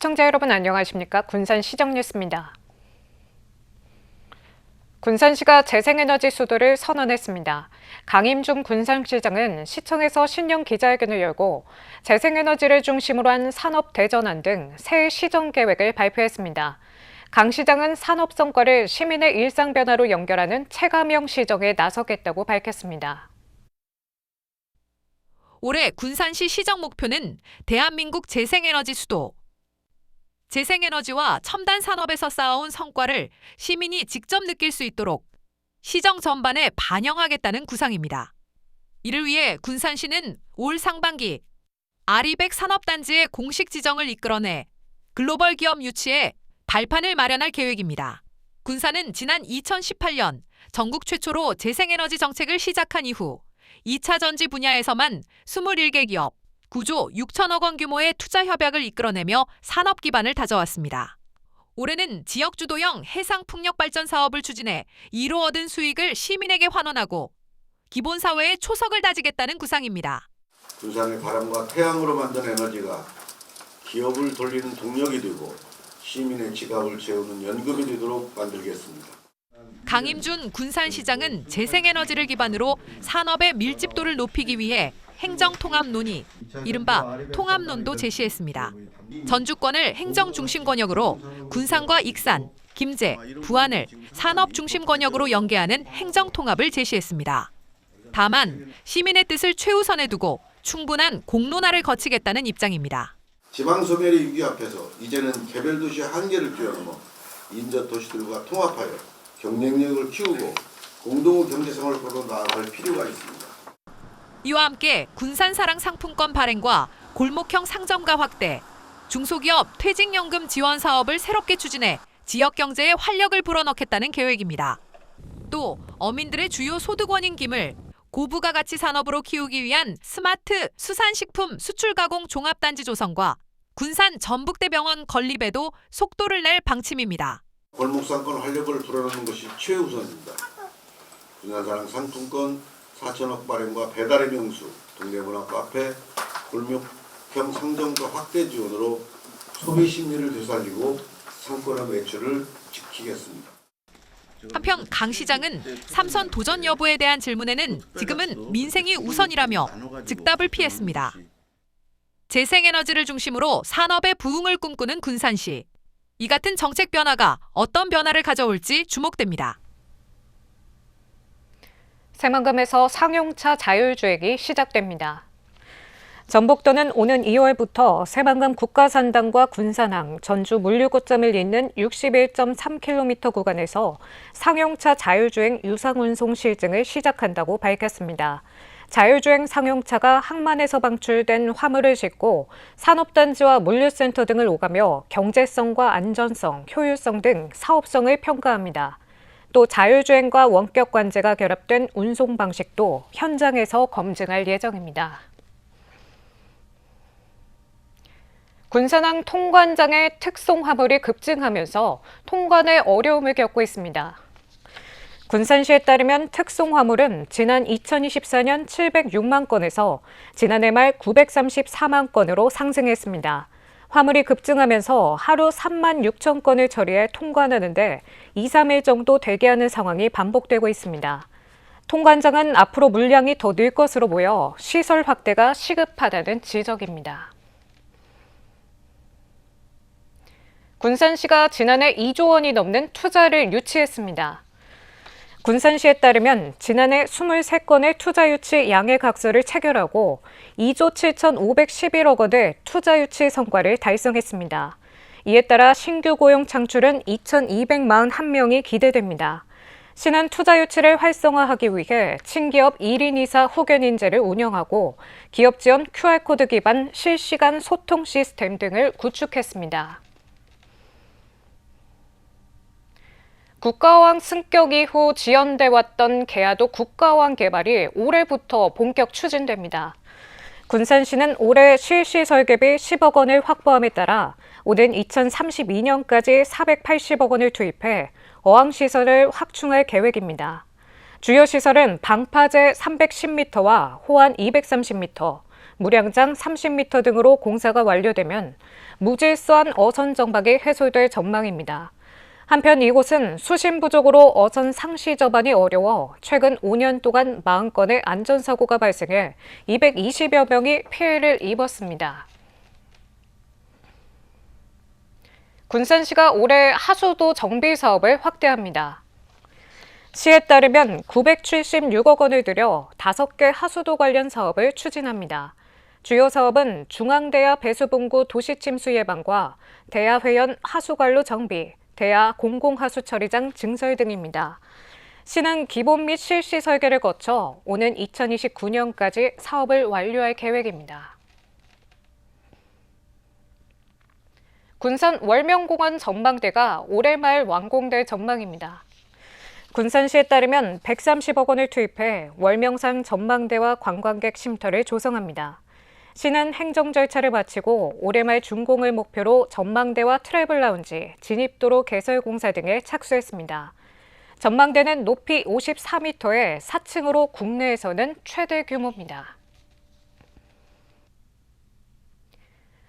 시청자 여러분 안녕하십니까? 군산시정 뉴스입니다. 군산시가 재생에너지 수도를 선언했습니다. 강임중 군산시장은 시청에서 신년 기자회견을 열고 재생에너지를 중심으로 한 산업대전환 등 새 시정 계획을 발표했습니다. 강 시장은 산업 성과를 시민의 일상 변화로 연결하는 체감형 시정에 나서겠다고 밝혔습니다. 올해 군산시 시정 목표는 대한민국 재생에너지 수도. 재생에너지와 첨단 산업에서 쌓아온 성과를 시민이 직접 느낄 수 있도록 시정 전반에 반영하겠다는 구상입니다. 이를 위해 군산시는 올 상반기 아리백 산업단지의 공식 지정을 이끌어내 글로벌 기업 유치에 발판을 마련할 계획입니다. 군산은 지난 2018년 전국 최초로 재생에너지 정책을 시작한 이후 2차 전지 분야에서만 21개 기업, 9조 6천억 원 규모의 투자 협약을 이끌어내며 산업 기반을 다져왔습니다. 올해는 지역 주도형 해상 풍력 발전 사업을 추진해 이로 얻은 수익을 시민에게 환원하고 기본 사회의 초석을 다지겠다는 구상입니다. 군산의 바람과 태양으로 만든 에너지가 기업을 돌리는 동력이 되고 시민의 지갑을 채우는 연금이 되도록 만들겠습니다. 강임준 군산시장은 재생에너지를 기반으로 산업의 밀집도를 높이기 위해 행정통합 논의, 이른바 통합론도 제시했습니다. 전주권을 행정중심권역으로 군산과 익산, 김제, 부안을 산업중심권역으로 연계하는 행정통합을 제시했습니다. 다만 시민의 뜻을 최우선에 두고 충분한 공론화를 거치겠다는 입장입니다. 지방소멸의 위기 앞에서 이제는 개별도시의 한계를 뛰어넘어 인접도시들과 통합하여 경쟁력을 키우고 공동 경제성을 끌어 나아갈 필요가 있습니다. 이와 함께 군산사랑 상품권 발행과 골목형 상점가 확대, 중소기업 퇴직연금 지원 사업을 새롭게 추진해 지역 경제에 활력을 불어넣겠다는 계획입니다. 또 어민들의 주요 소득원인 김을 고부가 가치 산업으로 키우기 위한 스마트 수산식품 수출가공 종합단지 조성과 군산 전북대병원 건립에도 속도를 낼 방침입니다. 골목상권 활력을 불어넣는 것이 최우선입니다. 군산사랑 상품권 4천억 발행과 배달의 명수, 동네문화 카페, 골목형 상점가 확대 지원으로 소비 심리를 되살리고 상권의 매출을 지키겠습니다. 한편 강 시장은 삼선 도전 여부에 대한 질문에는 지금은 민생이 우선이라며 즉답을 피했습니다. 재생에너지를 중심으로 산업의 부흥을 꿈꾸는 군산시. 이 같은 정책 변화가 어떤 변화를 가져올지 주목됩니다. 새만금에서 상용차 자율주행이 시작됩니다. 전북도는 오는 2월부터 새만금 국가산당과 군산항, 전주 물류거점을 잇는 61.3km 구간에서 상용차 자율주행 유상운송 실증을 시작한다고 밝혔습니다. 자율주행 상용차가 항만에서 방출된 화물을 싣고 산업단지와 물류센터 등을 오가며 경제성과 안전성, 효율성 등 사업성을 평가합니다. 또 자율주행과 원격 관제가 결합된 운송 방식도 현장에서 검증할 예정입니다. 군산항 통관장의 특송 화물이 급증하면서 통관에 어려움을 겪고 있습니다. 군산시에 따르면 특송 화물은 지난 2024년 706만 건에서 지난해 말 934만 건으로 상승했습니다. 화물이 급증하면서 하루 3만 6천 건을 처리해 통관하는데 2, 3일 정도 대기하는 상황이 반복되고 있습니다. 통관장은 앞으로 물량이 더 늘 것으로 보여 시설 확대가 시급하다는 지적입니다. 군산시가 지난해 2조 원이 넘는 투자를 유치했습니다. 군산시에 따르면 지난해 23건의 투자 유치 양해각서를 체결하고 2조 7,511억 원의 투자 유치 성과를 달성했습니다. 이에 따라 신규 고용 창출은 2,241명이 기대됩니다. 시는 투자 유치를 활성화하기 위해 친기업 1인 이사 후견 인재를 운영하고 기업 지원 QR코드 기반 실시간 소통 시스템 등을 구축했습니다. 국가어항 승격 이후 지연돼 왔던 개화도 국가어항 개발이 올해부터 본격 추진됩니다. 군산시는 올해 실시 설계비 10억 원을 확보함에 따라 오는 2032년까지 480억 원을 투입해 어항시설을 확충할 계획입니다. 주요 시설은 방파제 310m와 호안 230m, 물양장 30m 등으로 공사가 완료되면 무질서한 어선 정박이 해소될 전망입니다. 한편 이곳은 수심 부족으로 어선 상시 접안이 어려워 최근 5년 동안 40건의 안전사고가 발생해 220여 명이 피해를 입었습니다. 군산시가 올해 하수도 정비 사업을 확대합니다. 시에 따르면 976억 원을 들여 5개 하수도 관련 사업을 추진합니다. 주요 사업은 중앙대야 배수분구 도시침수 예방과 대야 회원 하수관로 정비, 대야 공공하수처리장 증설 등입니다. 시는 기본 및 실시 설계를 거쳐 오는 2029년까지 사업을 완료할 계획입니다. 군산 월명공원 전망대가 올해 말 완공될 전망입니다. 군산시에 따르면 130억 원을 투입해 월명산 전망대와 관광객 쉼터를 조성합니다. 시는 행정 절차를 마치고 올해 말 준공을 목표로 전망대와 트래블 라운지, 진입도로 개설 공사 등에 착수했습니다. 전망대는 높이 54m에 4층으로 국내에서는 최대 규모입니다.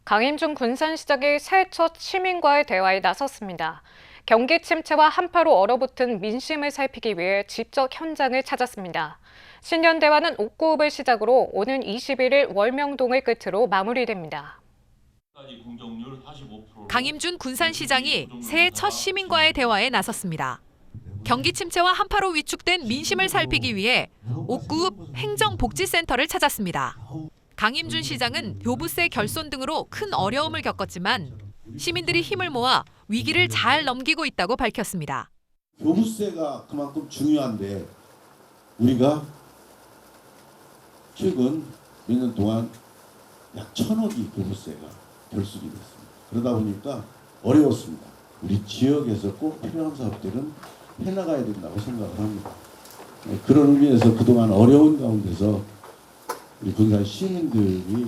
강임준 군산시장이 새해 첫 시민과의 대화에 나섰습니다. 경기 침체와 한파로 얼어붙은 민심을 살피기 위해 직접 현장을 찾았습니다. 신년 대화는 옥구읍을 시작으로 오는 21일 월명동을 끝으로 마무리됩니다. 강임준 군산시장이 새해 첫 시민과의 대화에 나섰습니다. 경기 침체와 한파로 위축된 민심을 살피기 위해 옥구읍 행정복지센터를 찾았습니다. 강임준 시장은 교부세 결손 등으로 큰 어려움을 겪었지만 시민들이 힘을 모아 위기를 잘 넘기고 있다고 밝혔습니다. 교부세가 그만큼 중요한데 우리가 최근 몇 년 동안 약 1,000억이 교부세가 결손이 됐습니다. 그러다 보니까 어려웠습니다. 우리 지역에서 꼭 필요한 사업들은 해나가야 된다고 생각을 합니다. 그런 의미에서 그동안 어려운 가운데서 우리 군산 시민들이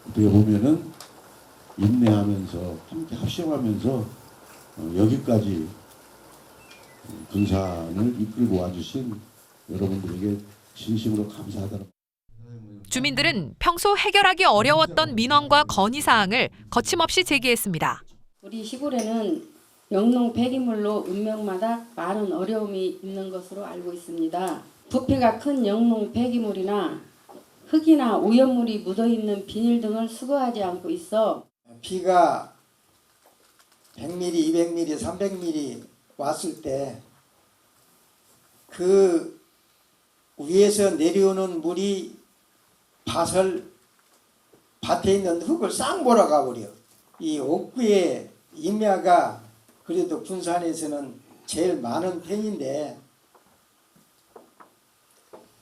어떻게 보면은 인내하면서 함께 합심하면서 여기까지 군산을 이끌고 와주신 여러분들에게 진심으로 감사하다는. 주민들은 평소 해결하기 어려웠던 민원과 건의사항을 거침없이 제기했습니다. 우리 시골에는 영농 폐기물로 운명마다 많은 어려움이 있는 것으로 알고 있습니다. 부피가 큰 영농 폐기물이나 흙이나 오염물이 묻어있는 비닐 등을 수거하지 않고 있어 비가 100mm, 200mm, 300mm 왔을 때 그 위에서 내려오는 물이 밭에 있는 흙을 싹 몰아가 버려. 이 옥구의 임야가 그래도 군산에서는 제일 많은 편인데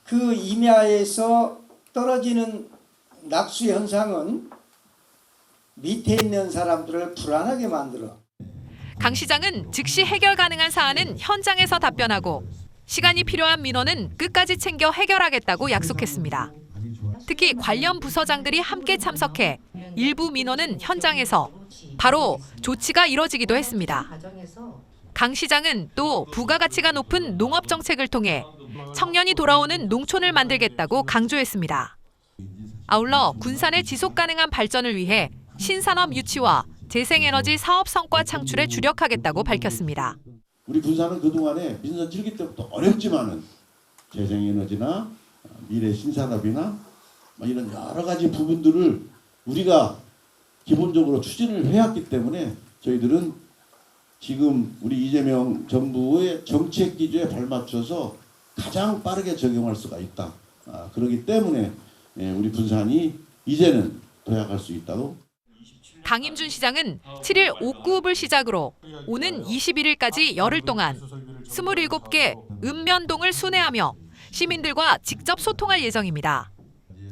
그 임야에서 떨어지는 낙수 현상은 밑에 있는 사람들을 불안하게 만들어. 강 시장은 즉시 해결 가능한 사안은 현장에서 답변하고 시간이 필요한 민원은 끝까지 챙겨 해결하겠다고 약속했습니다. 특히 관련 부서장들이 함께 참석해 일부 민원은 현장에서 바로 조치가 이뤄지기도 했습니다. 강 시장은 또 부가가치가 높은 농업 정책을 통해 청년이 돌아오는 농촌을 만들겠다고 강조했습니다. 아울러 군산의 지속 가능한 발전을 위해 신산업 유치와 재생에너지 사업 성과 창출에 주력하겠다고 밝혔습니다. 우리 군산은 그동안에 민선 7기 때부터 어렵지만은 재생에너지나 미래 신산업이나 이런 여러 가지 부분들을 우리가 기본적으로 추진을 해왔기 때문에 저희들은 지금 우리 이재명 정부의 정책 기조에 발맞춰서 가장 빠르게 적용할 수가 있다. 그렇기 때문에 우리 군산이 이제는 도약할 수 있다고. 강임준 시장은 7일 옥구읍을 시작으로 오는 21일까지 열흘 동안 27개 읍면동을 순회하며 시민들과 직접 소통할 예정입니다.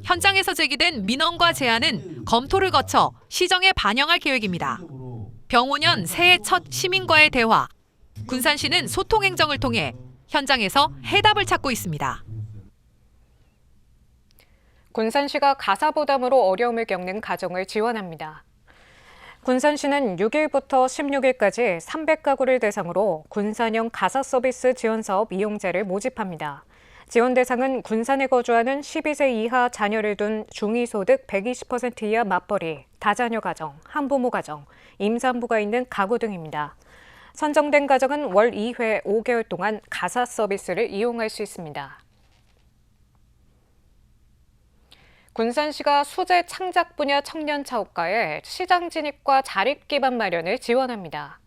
현장에서 제기된 민원과 제안은 검토를 거쳐 시정에 반영할 계획입니다. 병오년 새해 첫 시민과의 대화. 군산시는 소통행정을 통해 현장에서 해답을 찾고 있습니다. 군산시가 가사부담으로 어려움을 겪는 가정을 지원합니다. 군산시는 6일부터 16일까지 300가구를 대상으로 군산형 가사 서비스 지원 사업 이용자를 모집합니다. 지원 대상은 군산에 거주하는 12세 이하 자녀를 둔 중위소득 120% 이하 맞벌이, 다자녀 가정, 한부모 가정, 임산부가 있는 가구 등입니다. 선정된 가정은 월 2회 5개월 동안 가사 서비스를 이용할 수 있습니다. 군산시가 수제 창작 분야 청년 창업가에 시장 진입과 자립 기반 마련을 지원합니다.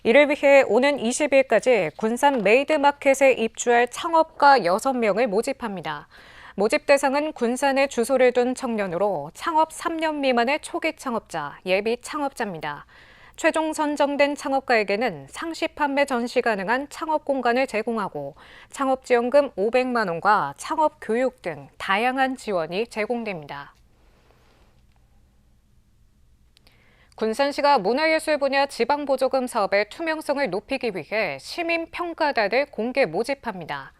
이를 위해 오는 20일까지 군산 메이드마켓에 입주할 창업가 6명을 모집합니다. 모집 대상은 군산에 주소를 둔 청년으로 창업 3년 미만의 초기 창업자, 예비 창업자입니다. 최종 선정된 창업가에게는 상시 판매 전시 가능한 창업 공간을 제공하고 창업지원금 500만 원과 창업 교육 등 다양한 지원이 제공됩니다. 군산시가 문화예술 분야 지방보조금 사업의 투명성을 높이기 위해 시민평가단을 공개 모집합니다.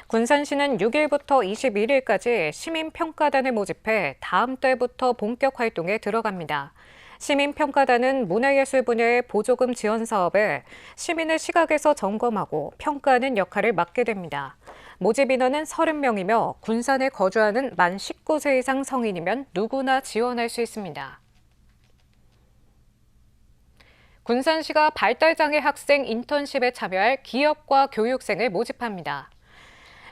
군산시는 6일부터 21일까지 시민평가단을 모집해 다음 달부터 본격 활동에 들어갑니다. 시민평가단은 문화예술 분야의 보조금 지원 사업을 시민의 시각에서 점검하고 평가하는 역할을 맡게 됩니다. 모집 인원은 30명이며 군산에 거주하는 만 19세 이상 성인이면 누구나 지원할 수 있습니다. 군산시가 발달장애 학생 인턴십에 참여할 기업과 교육생을 모집합니다.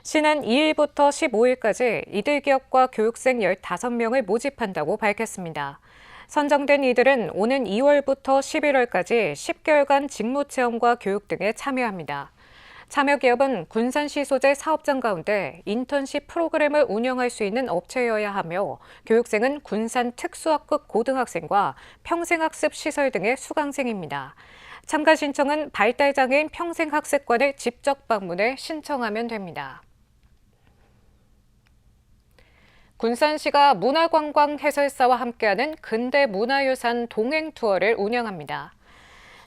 시는 2일부터 15일까지 이들 기업과 교육생 15명을 모집한다고 밝혔습니다. 선정된 이들은 오는 2월부터 11월까지 10개월간 직무체험과 교육 등에 참여합니다. 참여 기업은 군산시 소재 사업장 가운데 인턴십 프로그램을 운영할 수 있는 업체여야 하며 교육생은 군산 특수학급 고등학생과 평생학습 시설 등의 수강생입니다. 참가 신청은 발달장애인 평생학습관을 직접 방문해 신청하면 됩니다. 군산시가 문화관광 해설사와 함께하는 근대 문화유산 동행 투어를 운영합니다.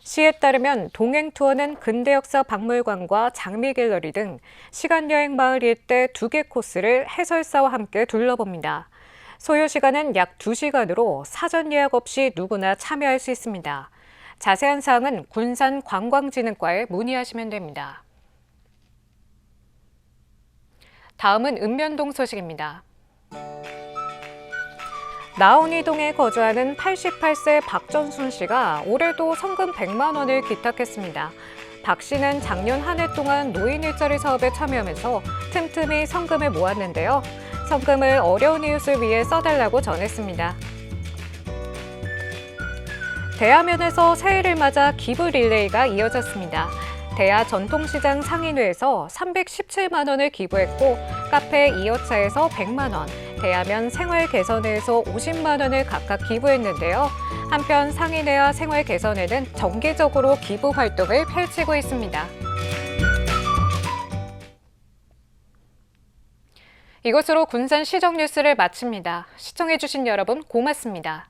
시에 따르면 동행 투어는 근대 역사 박물관과 장미 갤러리 등 시간여행 마을 일대 2개 코스를 해설사와 함께 둘러봅니다. 소요 시간은 약 2시간으로 사전 예약 없이 누구나 참여할 수 있습니다. 자세한 사항은 군산관광진흥과에 문의하시면 됩니다. 다음은 읍면동 소식입니다. 나온이동에 거주하는 88세 박전순 씨가 올해도 성금 100만 원을 기탁했습니다. 박 씨는 작년 한 해 동안 노인 일자리 사업에 참여하면서 틈틈이 성금을 모았는데요. 성금을 어려운 이웃을 위해 써달라고 전했습니다. 대하면에서 새해를 맞아 기부 릴레이가 이어졌습니다. 대하 전통시장 상인회에서 317만 원을 기부했고 카페 이어차에서 100만 원, 대하면 생활개선회에서 50만 원을 각각 기부했는데요. 한편 상인회와 생활개선회는 정기적으로 기부 활동을 펼치고 있습니다. 이것으로 군산 시정 뉴스를 마칩니다. 시청해주신 여러분 고맙습니다.